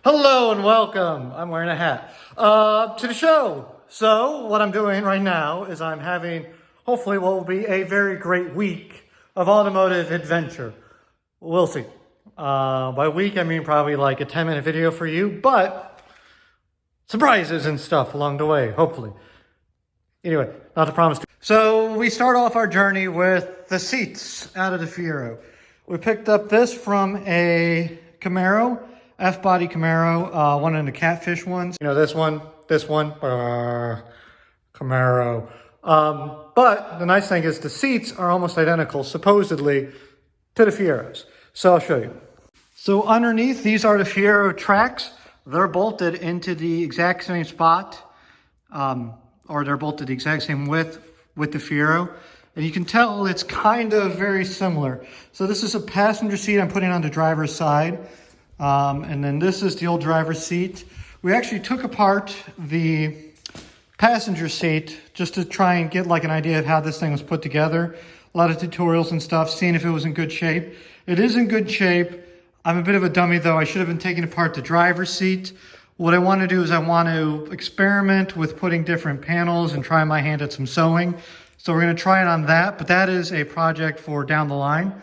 Hello and welcome. I'm wearing a hat to the show. So what I'm doing right now is I'm having hopefully what will be a very great week of automotive adventure. We'll see. By week I mean probably like a 10-minute video for you, but surprises and stuff along the way, hopefully. Anyway, not to promise. So we start off our journey with the seats out of the Fiero. We picked up this from a Camaro, F-body Camaro, one of the catfish ones. You know, this one, Camaro. But the nice thing is the seats are almost identical, supposedly, to the Fieros. So I'll show you. So underneath, these are the Fiero tracks. They're bolted into the exact same spot, or they're bolted the exact same width with the Fiero. And you can tell it's kind of very similar. So this is a passenger seat I'm putting on the driver's side. And then this is the old driver's seat. We actually took apart the passenger seat just to try and get like an idea of how this thing was put together. A lot of tutorials and stuff, seeing if it was in good shape. It is in good shape. I'm a bit of a dummy though. I should have been taking apart the driver's seat. What I want to do is I want to experiment with putting different panels and try my hand at some sewing. So we're going to try it on that, but that is a project for down the line.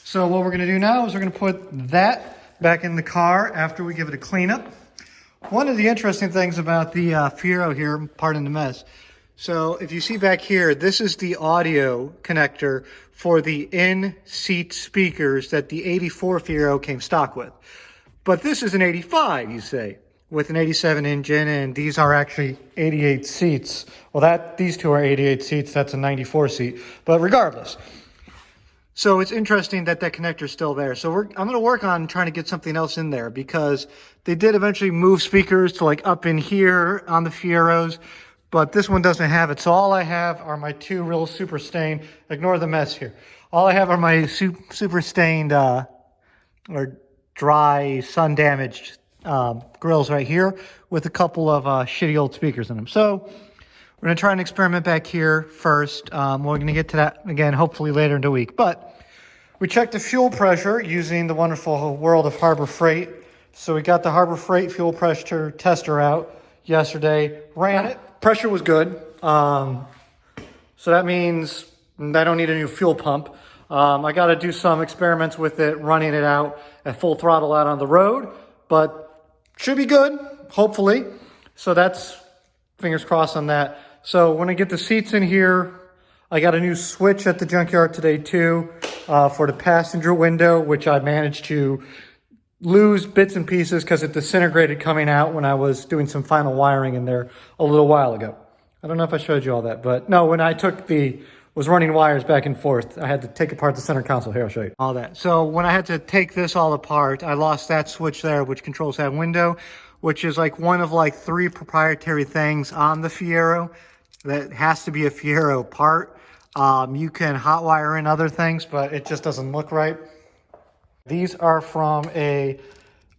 So what we're going to do now is we're going to put that back in the car after we give it a cleanup. One of the interesting things about the Fiero here, pardon the mess. So if you see back here, this is the audio connector for the in-seat speakers that the 84 Fiero came stock with. But this is an 85, you say, with an 87 engine, and these are actually 88 seats. Well, these two are 88 seats, that's a 94 seat, but regardless. So it's interesting that that connector's still there. So I'm going to work on trying to get something else in there because they did eventually move speakers to like up in here on the Fieros, but this one doesn't have it. So all I have are my two real super stained, ignore the mess here. All I have are my super stained or dry sun damaged grills right here with a couple of shitty old speakers in them. So we're going to try and experiment back here first. We're going to get to that again, hopefully later in the week. But we checked the fuel pressure using the wonderful world of Harbor Freight. So we got the Harbor Freight fuel pressure tester out yesterday, ran it. Pressure was good. So that means I don't need a new fuel pump. I got to do some experiments with it, running it out at full throttle out on the road, but should be good, hopefully. So that's fingers crossed on that. So when I get the seats in here, I got a new switch at the junkyard today too for the passenger window, which I managed to lose bits and pieces because it disintegrated coming out when I was doing some final wiring in there a little while ago. I don't know if I showed you all that, but no, when I was running wires back and forth, I had to take apart the center console. Here, I'll show you all that. So when I had to take this all apart, I lost that switch there, which controls that window, which is like one of like 3 proprietary things on the Fiero that has to be a Fiero part. You can hot wire in other things, but it just doesn't look right. These are from a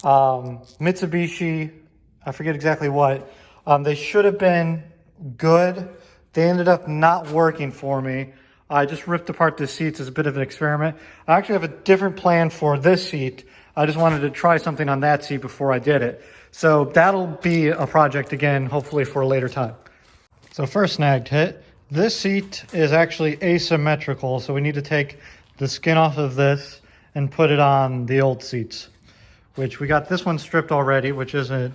Mitsubishi, I forget exactly what. They should have been good. They ended up not working for me. I just ripped apart the seats as a bit of an experiment. I actually have a different plan for this seat. I just wanted to try something on that seat before I did it. So that'll be a project again, hopefully for a later time. So first snagged hit. This seat is actually asymmetrical, so we need to take the skin off of this and put it on the old seats, which we got this one stripped already, which isn't,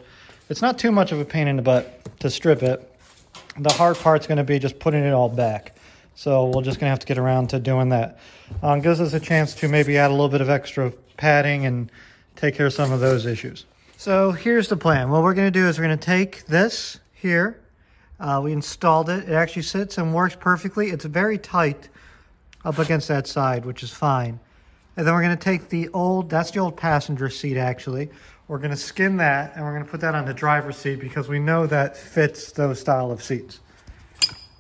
it's not too much of a pain in the butt to strip it. The hard part's going to be just putting it all back. So we're just going to have to get around to doing that. Gives us a chance to maybe add a little bit of extra padding and take care of some of those issues. So here's the plan. What we're going to do is we're going to take this here. We installed it. It actually sits and works perfectly. It's very tight up against that side, which is fine. And then we're going to take that's the old passenger seat actually. We're going to skin that and we're going to put that on the driver's seat because we know that fits those style of seats.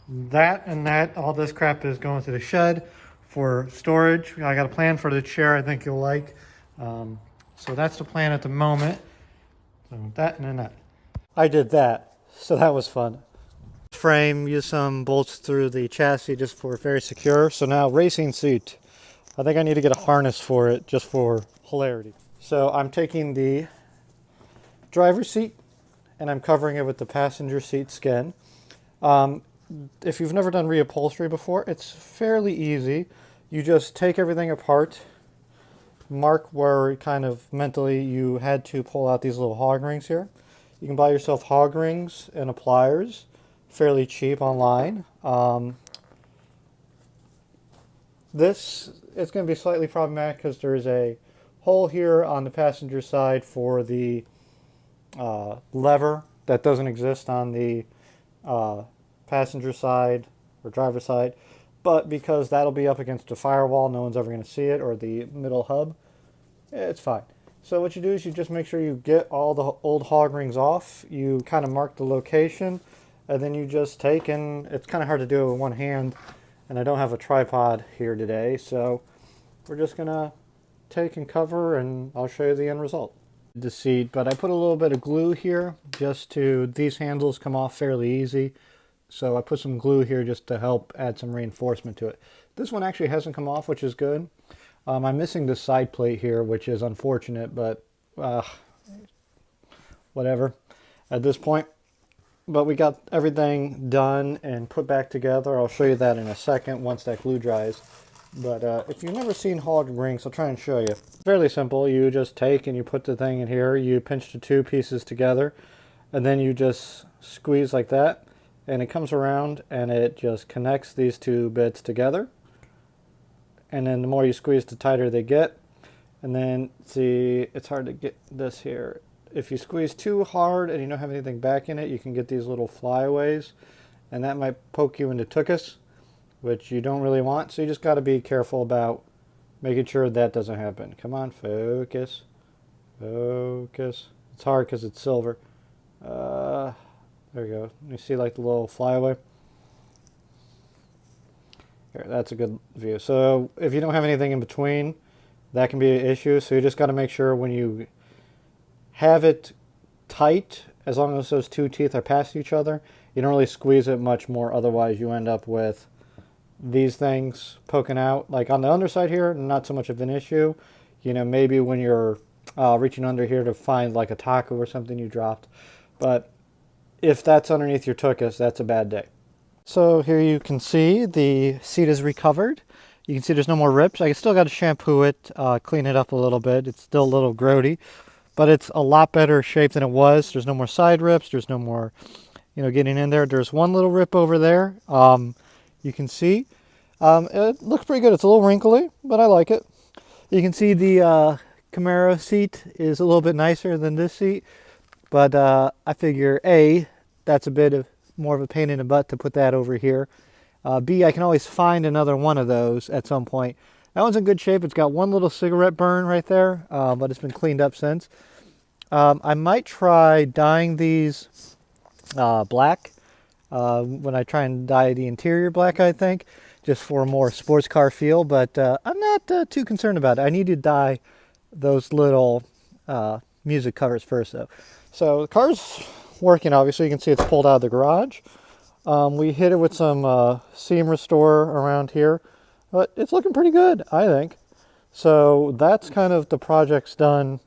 All this crap is going to the shed for storage. I got a plan for the chair I think you'll like. So that's the plan at the moment. So that and then that. I did that, so that was fun. Frame, use some bolts through the chassis just for very secure. So now racing seat. I think I need to get a harness for it just for hilarity. So I'm taking the driver's seat, and I'm covering it with the passenger seat skin. If you've never done reupholstery before, it's fairly easy. You just take everything apart, mark where kind of mentally you had to pull out these little hog rings here. You can buy yourself hog rings and a pliers, fairly cheap online. This is going to be slightly problematic because there's a hole here on the passenger side for the lever that doesn't exist on the passenger side or driver side, but because that'll be up against a firewall, no one's ever going to see it, or the middle hub, it's fine. So what you do is you just make sure you get all the old hog rings off, you kind of mark the location, and then you just take, and it's kind of hard to do it with one hand, and I don't have a tripod here today, so we're just going to take and cover, and I'll show you the end result. The seat, but I put a little bit of glue here just to, these handles come off fairly easy, so I put some glue here just to help add some reinforcement to it. This one actually hasn't come off, which is good. I'm missing this side plate here, which is unfortunate, but whatever at this point. But we got everything done and put back together. I'll show you that in a second once that glue dries. But if you've never seen hog rings, I'll try and show you. Fairly simple. You just take and you put the thing in here. You pinch the two pieces together, and then you just squeeze like that, and it comes around and it just connects these two bits together. And then the more you squeeze, the tighter they get. And then, see, it's hard to get this here. If you squeeze too hard and you don't have anything back in it, you can get these little flyaways, and that might poke you into tuchus, which you don't really want. So you just got to be careful about making sure that doesn't happen. Come on, focus. Focus. It's hard because it's silver. There we go. You see like the little flyaway? Here, that's a good view. So if you don't have anything in between, that can be an issue. So you just got to make sure when you have it tight, as long as those two teeth are past each other, you don't really squeeze it much more. Otherwise, you end up with these things poking out. Like on the underside here, not so much of an issue. You know, maybe when you're reaching under here to find like a taco or something you dropped. But if that's underneath your tuchus, that's a bad day. So here you can see the seat is recovered. You can see there's no more rips. I still got to shampoo it, clean it up a little bit. It's still a little grody, but it's a lot better shape than it was. There's no more side rips. There's no more, getting in there. There's one little rip over there. You can see. It looks pretty good. It's a little wrinkly, but I like it. You can see the Camaro seat is a little bit nicer than this seat, but I figure A, that's a bit of more of a pain in the butt to put that over here. B, I can always find another one of those at some point. That one's in good shape. It's got one little cigarette burn right there, but it's been cleaned up since. I might try dyeing these black when I try and dye the interior black, I think, just for a more sports car feel, but I'm not too concerned about it. I need to dye those little music covers first, though. So the car's working, obviously. You can see it's pulled out of the garage. We hit it with some seam restore around here, but it's looking pretty good, I think. So that's kind of the project's done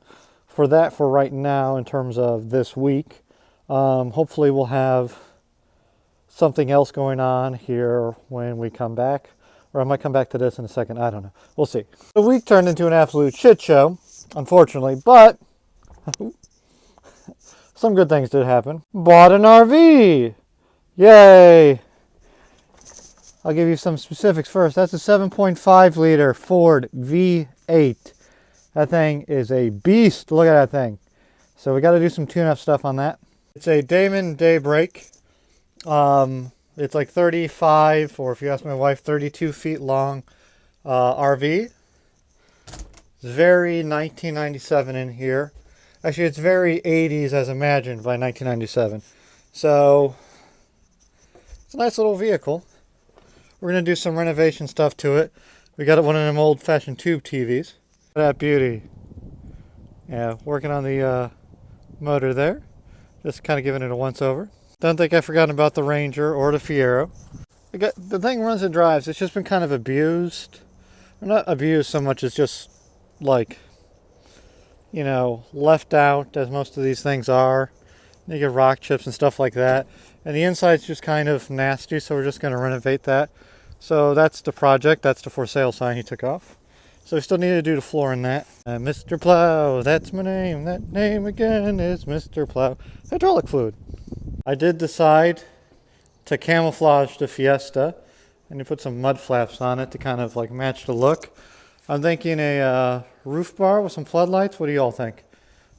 for that for right now in terms of this week. Hopefully we'll have something else going on here when we come back, or I might come back to this in a second. I don't know. We'll see. The week turned into an absolute shit show, unfortunately, but some good things did happen. Bought an RV! Yay! I'll give you some specifics first. That's a 7.5 liter Ford V8. That thing is a beast. Look at that thing. So we got to do some tune-up stuff on that. It's a Damon Daybreak. It's like 35, or if you ask my wife, 32 feet long RV. It's very 1997 in here. Actually, it's very 80s as imagined by 1997. So it's a nice little vehicle. We're going to do some renovation stuff to it. We got one of them old-fashioned tube TVs. Look at that beauty. Yeah, working on the motor there. Just kind of giving it a once-over. Don't think I've forgotten about the Ranger or the Fiero. The thing runs and drives. It's just been kind of abused. Or not abused so much as just like you know, left out as most of these things are. You get rock chips and stuff like that. And the inside's just kind of nasty, so we're just going to renovate that. So that's the project. That's the for sale sign he took off. So we still need to do the floor in that. Mr. Plow, that's my name. That name again is Mr. Plow. Hydraulic fluid. I did decide to camouflage the Fiesta, and you put some mud flaps on it to kind of like match the look. I'm thinking a roof bar with some floodlights. What do you all think?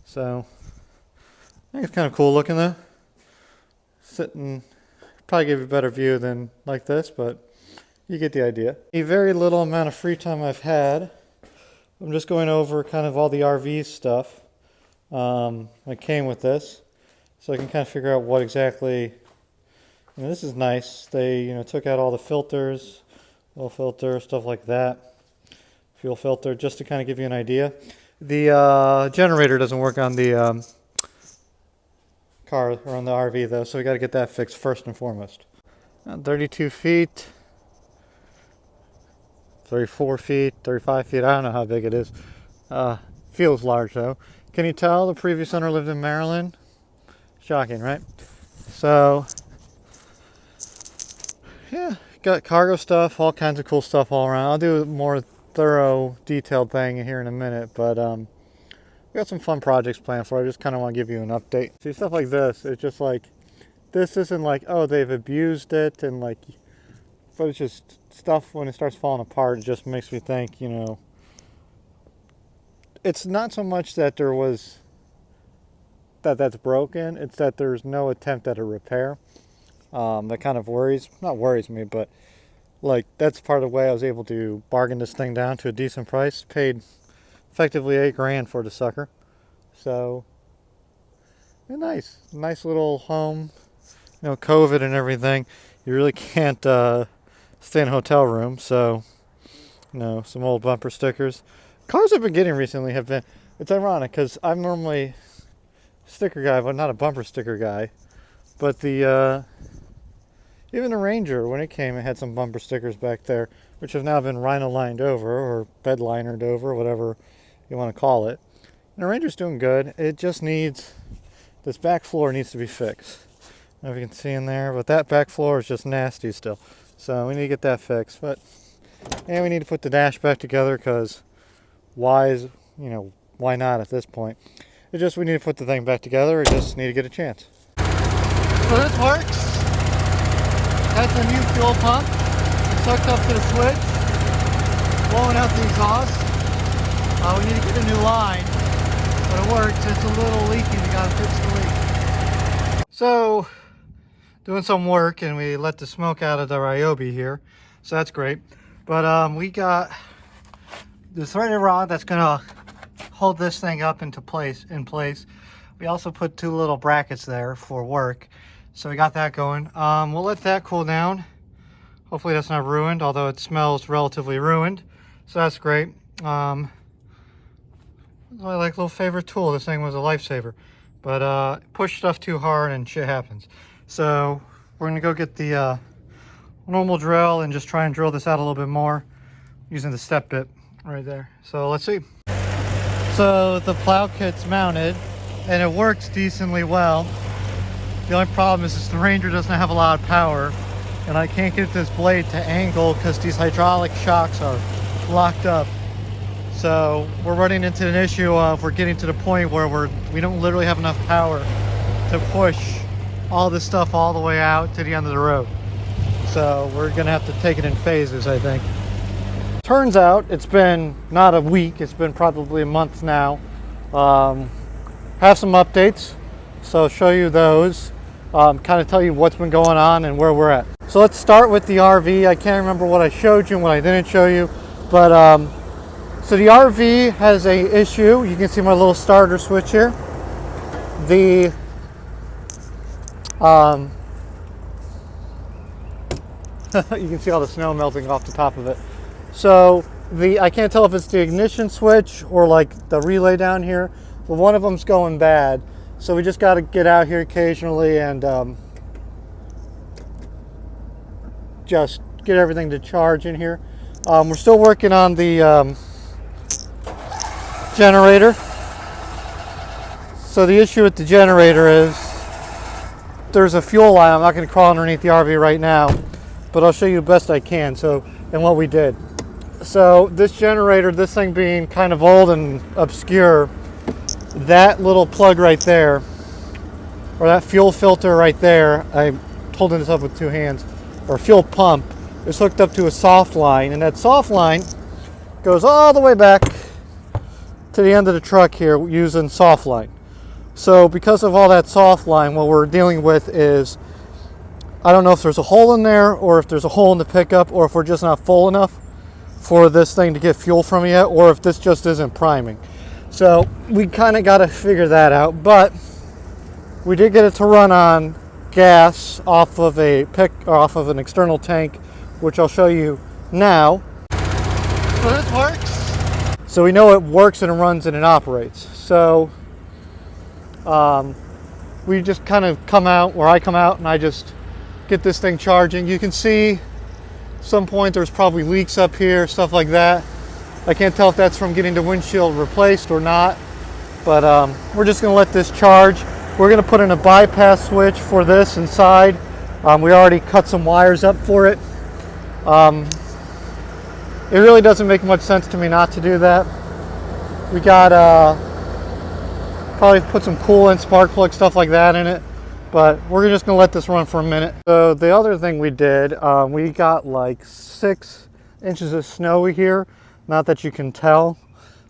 So I think it's kind of cool looking though. Sitting, probably give you a better view than like this, but you get the idea. A very little amount of free time I've had. I'm just going over kind of all the RV stuff that came with this, so I can kind of figure out what exactly. You know, this is nice. They, you know, took out all the filters, oil filter, stuff like that, fuel filter, just to kind of give you an idea. The generator doesn't work on the car or on the RV though, so we got to get that fixed first and foremost. 32 feet, 34 feet, 35 feet. I don't know how big it is. Feels large though. Can you tell the previous owner lived in Maryland? Shocking, right? So yeah, got cargo stuff, all kinds of cool stuff all around. I'll do a more thorough, detailed thing here in a minute, but we got some fun projects planned for it. I just kind of want to give you an update. See, stuff like this, it's just like, this isn't like, oh, they've abused it, and like, but it's just stuff when it starts falling apart, it just makes me think, you know, it's not so much that there was, that's broken, it's that there's no attempt at a repair. That kind of not worries me, but like that's part of the way I was able to bargain this thing down to a decent price. Paid effectively $8,000 for the sucker. So nice little home. You know, COVID and everything, you really can't stay in a hotel room. So, you know, some old bumper stickers. Cars I've been getting recently have been. It's ironic because I'm normally a sticker guy, but not a bumper sticker guy. But the even the Ranger, when it came, it had some bumper stickers back there, which have now been rhino-lined over, or bed-linered over, whatever you want to call it. And the Ranger's doing good. It just needs, this back floor needs to be fixed. I don't know if you can see in there, but that back floor is just nasty still. So we need to get that fixed. And we need to put the dash back together, because why not at this point? We need to put the thing back together. We just need to get a chance. So this works. That's a new fuel pump. It's hooked up to the switch, blowing out the exhaust. We need to get a new line, but it works. It's a little leaky. We got to fix the leak. So, doing some work, and we let the smoke out of the Ryobi here, so that's great. But we got the threaded rod that's gonna hold this thing up in place. We also put two little brackets there for work. So we got that going. We'll let that cool down. Hopefully that's not ruined, although it smells relatively ruined. So that's great. My little favorite tool. This thing was a lifesaver. But push stuff too hard and shit happens. So we're gonna go get the normal drill and just try and drill this out a little bit more using the step bit right there. So let's see. So the plow kit's mounted and it works decently well. The only problem is the Ranger doesn't have a lot of power, and I can't get this blade to angle because these hydraulic shocks are locked up. So we're running into an issue of we're getting to the point where we don't literally have enough power to push all this stuff all the way out to the end of the road. So we're gonna have to take it in phases, I think. Turns out it's been not a week, it's been probably a month now. Have some updates, so I'll show you those. Kind of tell you what's been going on and where we're at. So let's start with the RV. I can't remember what I showed you and what I didn't show you, but so the RV has a issue. You can see my little starter switch here. The you can see all the snow melting off the top of it. So I can't tell if it's the ignition switch or like the relay down here, but one of them's going bad. So we just got to get out here occasionally and just get everything to charge in here. We're still working on the generator. So the issue with the generator is there's a fuel line. I'm not going to crawl underneath the RV right now, but I'll show you the best I can. So, and what we did. So this generator, this thing being kind of old and obscure, that little plug right there, or that fuel filter right there, I'm holding this up with two hands, or fuel pump, is hooked up to a soft line, and that soft line goes all the way back to the end of the truck here using soft line. So because of all that soft line, what we're dealing with is, I don't know if there's a hole in there, or if there's a hole in the pickup, or if we're just not full enough for this thing to get fuel from it yet, or if this just isn't priming. So we kind of got to figure that out, but we did get it to run on gas off of an external tank, which I'll show you now. So this works. So we know it works and it runs and it operates. So we just kind of come out, or I come out and I just get this thing charging. You can see some point there's probably leaks up here, stuff like that. I can't tell if that's from getting the windshield replaced or not, but we're just going to let this charge. We're going to put in a bypass switch for this inside. We already cut some wires up for it. It really doesn't make much sense to me not to do that. We got probably put some coolant, spark plug, stuff like that in it, but we're just going to let this run for a minute. So the other thing we did, we got like 6 inches of snow here. Not that you can tell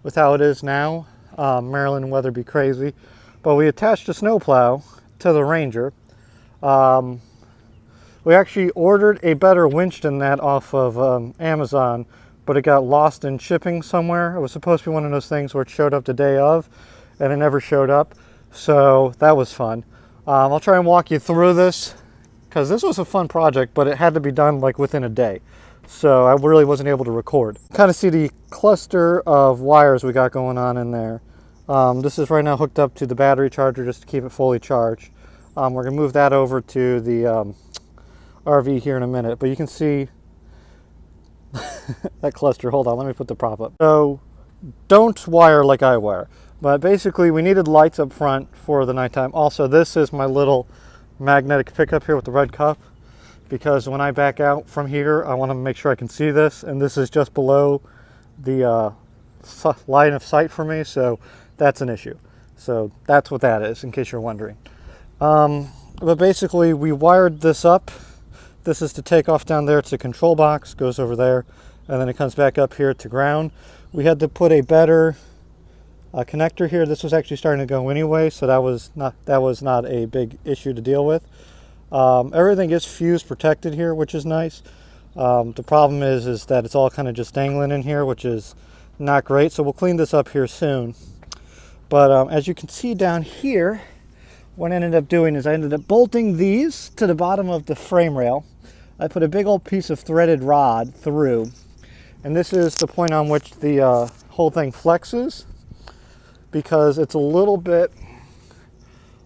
with how it is now. Maryland weather be crazy. But we attached a snow plow to the Ranger. We actually ordered a better winch than that off of Amazon, but it got lost in shipping somewhere. It was supposed to be one of those things where it showed up the day of, and it never showed up. So that was fun. I'll try and walk you through this, because this was a fun project, but it had to be done like within a day. So I really wasn't able to record. Kind of see the cluster of wires we got going on in there. This is right now hooked up to the battery charger just to keep it fully charged. We're going to move that over to the RV here in a minute, but you can see that cluster. Hold on, let me put the prop up. So don't wire like I wire, but basically we needed lights up front for the nighttime. Also, this is my little magnetic pickup here with the red cup, because when I back out from here, I want to make sure I can see this, and this is just below the line of sight for me, so that's an issue. So that's what that is, in case you're wondering. But basically, we wired this up. This is to take off down there to the control box, goes over there, and then it comes back up here to ground. We had to put a better connector here. This was actually starting to go anyway, so that was not a big issue to deal with. Everything is fuse protected here, which is nice. The problem is that it's all kind of just dangling in here, which is not great. So we'll clean this up here soon. But as you can see down here, what I ended up doing is I ended up bolting these to the bottom of the frame rail. I put a big old piece of threaded rod through, and this is the point on which the whole thing flexes, because it's a little bit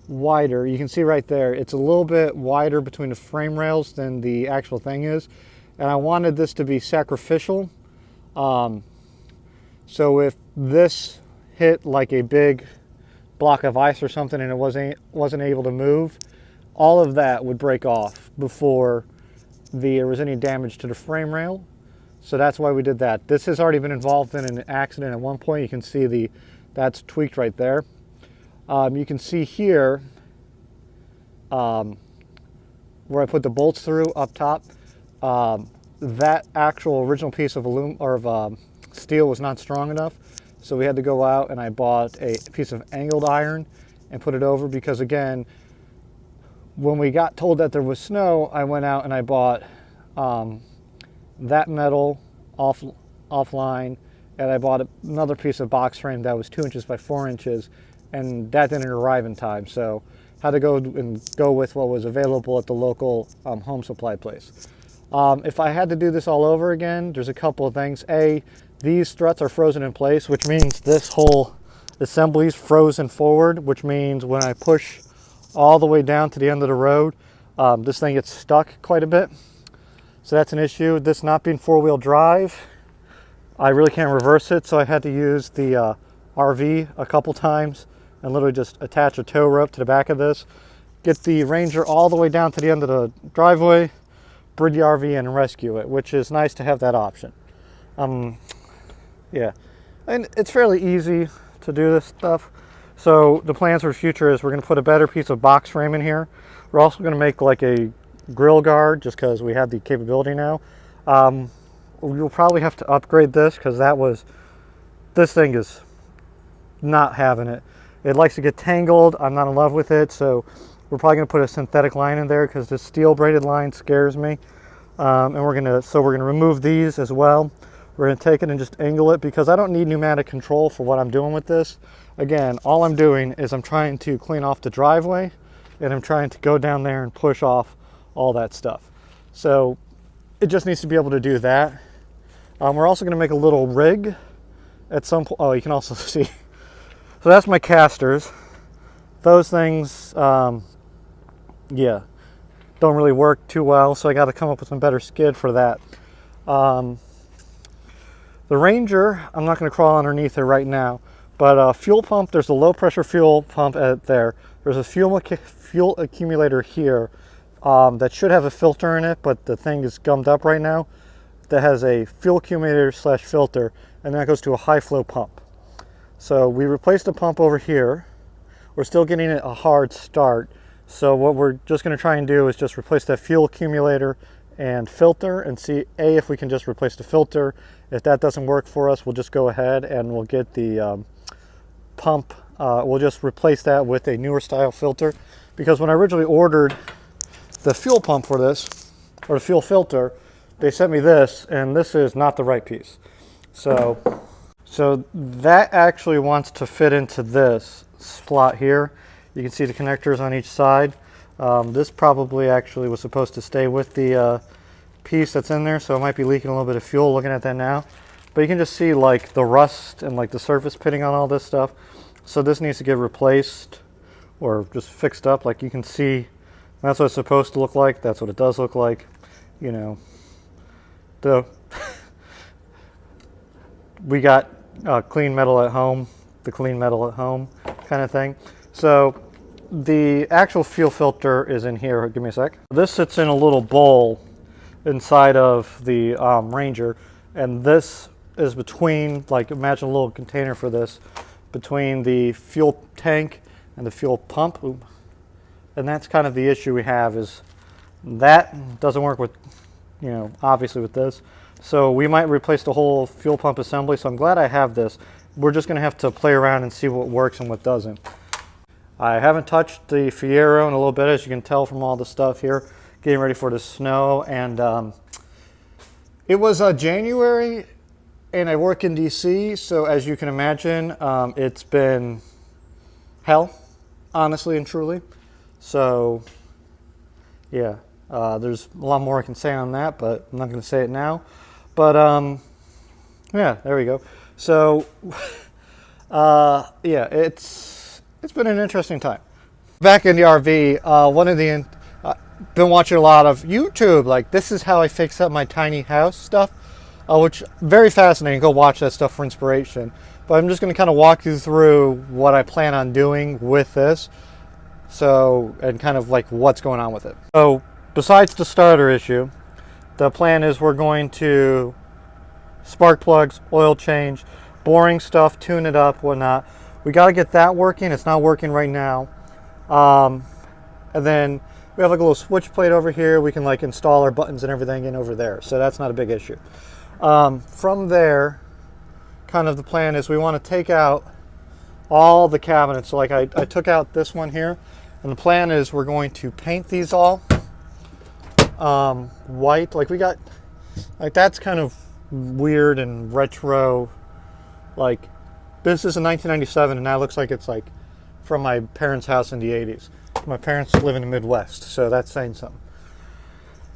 wider. You can see right there, it's a little bit wider between the frame rails than the actual thing is, and I wanted this to be sacrificial. So if this hit like a big block of ice or something and it wasn't able to move, all of that would break off before there was any damage to the frame rail. So that's why we did that. This has already been involved in an accident at one point. You can see that's tweaked right there. You can see here where I put the bolts through up top. That actual original piece of steel was not strong enough, so we had to go out and I bought a piece of angled iron and put it over, because again, when we got told that there was snow, I went out and I bought that metal offline, and I bought another piece of box frame that was 2 inches by 4 inches, and that didn't arrive in time, so had to go with what was available at the local home supply place. If I had to do this all over again, there's a couple of things. A, these struts are frozen in place, which means this whole assembly is frozen forward, which means when I push all the way down to the end of the road, this thing gets stuck quite a bit. So that's an issue. This not being four-wheel drive, I really can't reverse it, so I had to use the RV a couple times and literally just attach a tow rope to the back of this, get the Ranger all the way down to the end of the driveway, bring the RV in and rescue it, which is nice to have that option. Yeah, and it's fairly easy to do this stuff. So the plans for the future is we're going to put a better piece of box frame in here. We're also going to make like a grill guard just because we have the capability now. We'll probably have to upgrade this because this thing is not having it. It likes to get tangled. I'm not in love with it, so we're probably going to put a synthetic line in there because this steel braided line scares me. And we're going to remove these as well. We're going to take it and just angle it because I don't need pneumatic control for what I'm doing with this. Again, all I'm doing is I'm trying to clean off the driveway and I'm trying to go down there and push off all that stuff. So it just needs to be able to do that. We're also going to make a little rig at some point. Oh, you can also see. So that's my casters. Those things, yeah, don't really work too well. So I got to come up with some better skid for that. The Ranger, I'm not going to crawl underneath it right now, but fuel pump, there's a low pressure fuel pump there. There's a fuel accumulator here that should have a filter in it, but the thing is gummed up right now. That has a fuel accumulator / filter, and that goes to a high flow pump. So we replaced the pump over here. We're still getting it a hard start. So what we're just going to try and do is just replace that fuel accumulator and filter and see if we can just replace the filter. If that doesn't work for us, we'll just go ahead and we'll get the pump. We'll just replace that with a newer style filter, because when I originally ordered the fuel pump for this, or the fuel filter, they sent me this, and this is not the right piece. So that actually wants to fit into this slot here. You can see the connectors on each side. This probably actually was supposed to stay with the piece that's in there, so it might be leaking a little bit of fuel looking at that now. But you can just see like the rust and like the surface pitting on all this stuff. So this needs to get replaced or just fixed up. Like you can see, that's what it's supposed to look like. That's what it does look like. You know, we got clean metal at home, the clean metal at home kind of thing. So the actual fuel filter is in here. Give me a sec. This sits in a little bowl inside of the Ranger, and this is between, like, imagine a little container for this, between the fuel tank and the fuel pump. And that's kind of the issue we have, is that doesn't work with, you know, obviously with this. So we might replace the whole fuel pump assembly. So I'm glad I have this. We're just going to have to play around and see what works and what doesn't. I haven't touched the Fiero in a little bit, as you can tell from all the stuff here, getting ready for the snow. And it was January, and I work in DC, so as you can imagine, it's been hell, honestly and truly. So yeah, there's a lot more I can say on that, but I'm not going to say it now. But yeah, there we go. So yeah, it's been an interesting time. Back in the RV, one of the been watching a lot of YouTube, like this is how I fix up my tiny house stuff, which very fascinating. Go watch that stuff for inspiration. But I'm just going to kind of walk you through what I plan on doing with this. So, and kind of like what's going on with it. So besides the starter issue, the plan is we're going to spark plugs, oil change, boring stuff, tune it up, whatnot. We got to get that working. It's not working right now. And then we have like a little switch plate over here. We can like install our buttons and everything in over there. So that's not a big issue. From there, kind of the plan is we want to take out all the cabinets. So like I took out this one here, and the plan is we're going to paint these all white. Like we got, like that's kind of weird and retro. Like this is in 1997, and that looks like it's like from my parents' house in the 80s. My parents live in the Midwest, so that's saying something.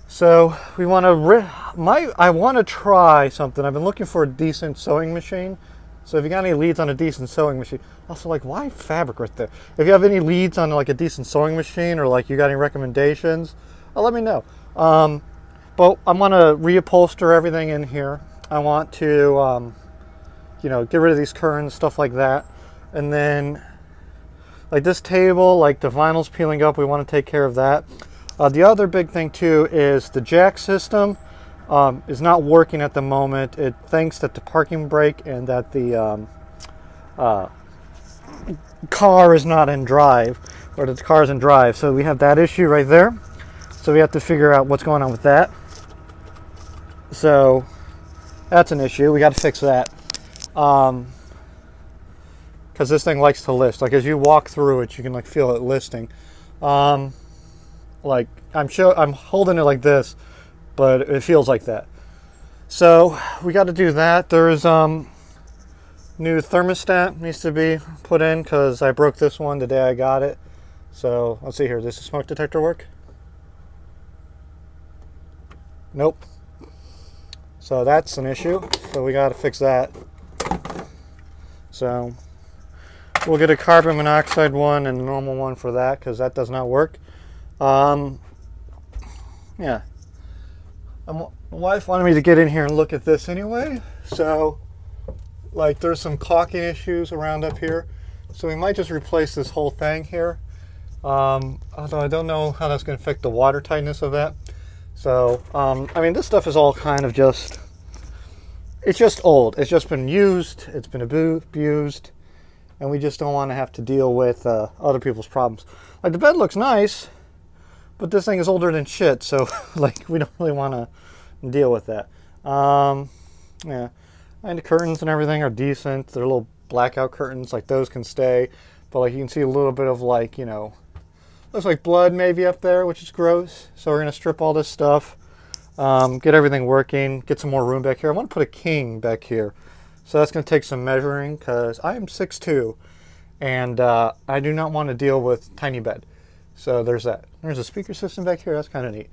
So we want to, I want to try something. I've been looking for a decent sewing machine. So if you got any leads on a decent sewing machine, also like why fabric right there? If you have any leads on like a decent sewing machine, or like you got any recommendations, let me know. But I want to reupholster everything in here. I want to, you know, get rid of these curtains, stuff like that. And then like this table, like the vinyl's peeling up. We want to take care of that. The other big thing too is the jack system is not working at the moment. It thinks that the parking brake and that the car is not in drive, or the car is in drive. So we have that issue right there. So we have to figure out what's going on with that. So that's an issue. We got to fix that. Because this thing likes to list. Like as you walk through it, you can like feel it listing. Like I'm holding it like this, but it feels like that. So we got to do that. There's new thermostat needs to be put in because I broke this one the day I got it. So let's see here. Does the smoke detector work? Nope. So that's an issue. So we got to fix that. So we'll get a carbon monoxide one and a normal one for that because that does not work. Yeah. My wife wanted me to get in here and look at this anyway. So like there's some caulking issues around up here. So we might just replace this whole thing here. Although I don't know how that's going to affect the water tightness of that. So, I mean, this stuff is all kind of just, it's just old. It's just been used. It's been abused. And we just don't want to have to deal with other people's problems. Like the bed looks nice, but this thing is older than shit. So like we don't really want to deal with that. Yeah. And the curtains and everything are decent. They're little blackout curtains. Like those can stay. But like you can see a little bit of like, you know, looks like blood maybe up there, which is gross. So we're going to strip all this stuff, get everything working, get some more room back here. I want to put a king back here. So that's going to take some measuring because I am 6'2", and I do not want to deal with tiny bed. So there's that. There's a speaker system back here. That's kind of neat.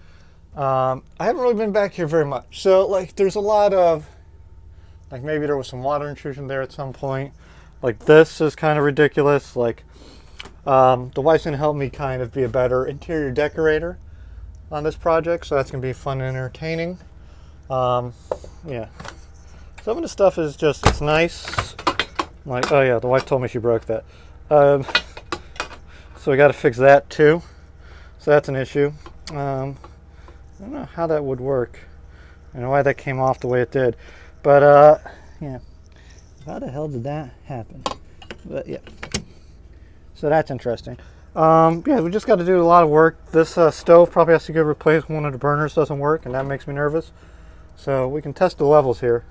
I haven't really been back here very much. So like there's a lot of, like maybe there was some water intrusion there at some point. Like this is kind of ridiculous. Like the wife's gonna help me kind of be a better interior decorator on this project, so that's gonna be fun and entertaining. Yeah, some of the stuff is just, it's nice. Like, oh yeah, the wife told me she broke that. So we got to fix that too. So that's an issue. I don't know how that would work. I don't know why that came off the way it did, but yeah. How the hell did that happen? But yeah. So that's interesting. Yeah, we just got to do a lot of work. This stove probably has to get replaced. One of the burners doesn't work, and that makes me nervous. So we can test the levels here.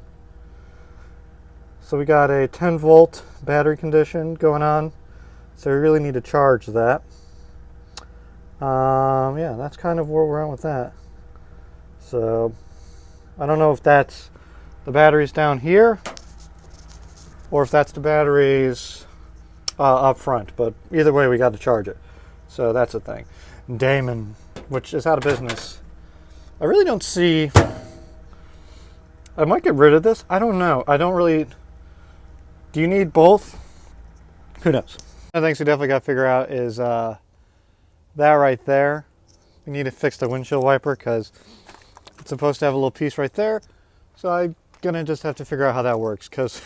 So we got a 10 volt battery condition going on. So we really need to charge that. Yeah, that's kind of where we're at with that. So I don't know if that's the batteries down here or if that's the batteries up front, but either way we got to charge it. So that's the thing. Damon, which is out of business. I really don't see, I might get rid of this. I don't know. I don't really, do you need both? Who knows? One of the things we definitely got to figure out is that right there. We need to fix the windshield wiper because it's supposed to have a little piece right there. So I'm gonna just have to figure out how that works because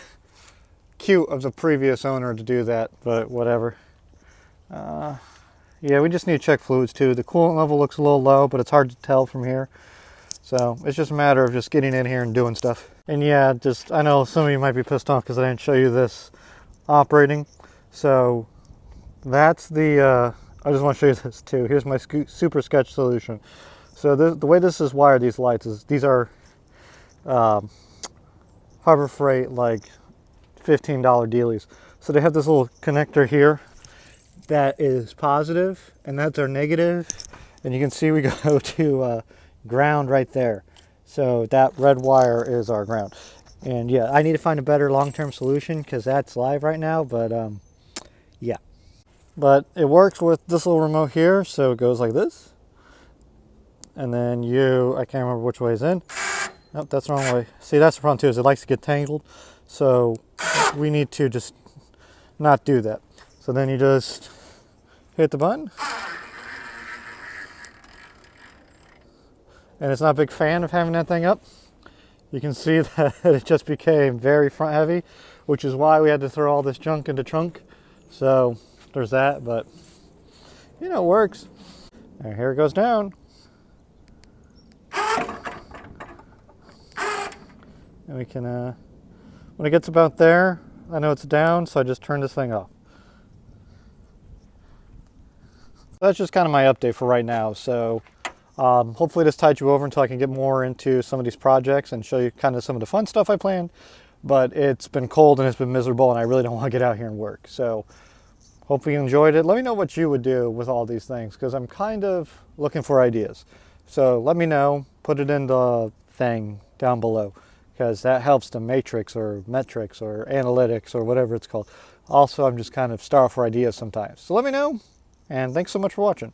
cute of the previous owner to do that, but whatever. Yeah, we just need to check fluids too. The coolant level looks a little low, but it's hard to tell from here. So it's just a matter of just getting in here and doing stuff. And yeah, just, I know some of you might be pissed off because I didn't show you this operating. So that's the, I just want to show you this too. Here's my super sketch solution. So the way this is wired, these lights, is these are Harbor Freight, like $15 dealies. So they have this little connector here that is positive, and that's our negative. And you can see we go to ground right there. So that red wire is our ground. And yeah, I need to find a better long-term solution because that's live right now, but yeah. But it works with this little remote here, so it goes like this. And then I can't remember which way is in. Nope, that's the wrong way. See, that's the problem too, is it likes to get tangled. So we need to just not do that. So then you just hit the button. And it's not a big fan of having that thing up. You can see that it just became very front heavy, which is why we had to throw all this junk into trunk. So there's that, but you know, it works. All right, here it goes down. And we can, when it gets about there, I know it's down, so I just turn this thing off. That's just kind of my update for right now. So hopefully this tides you over until I can get more into some of these projects and show you kind of some of the fun stuff I planned. But it's been cold and it's been miserable and I really don't want to get out here and work. So hopefully you enjoyed it. Let me know what you would do with all these things because I'm kind of looking for ideas. So let me know, put it in the thing down below because that helps the matrix or metrics or analytics or whatever it's called. Also, I'm just kind of starved for ideas sometimes. So let me know, and thanks so much for watching.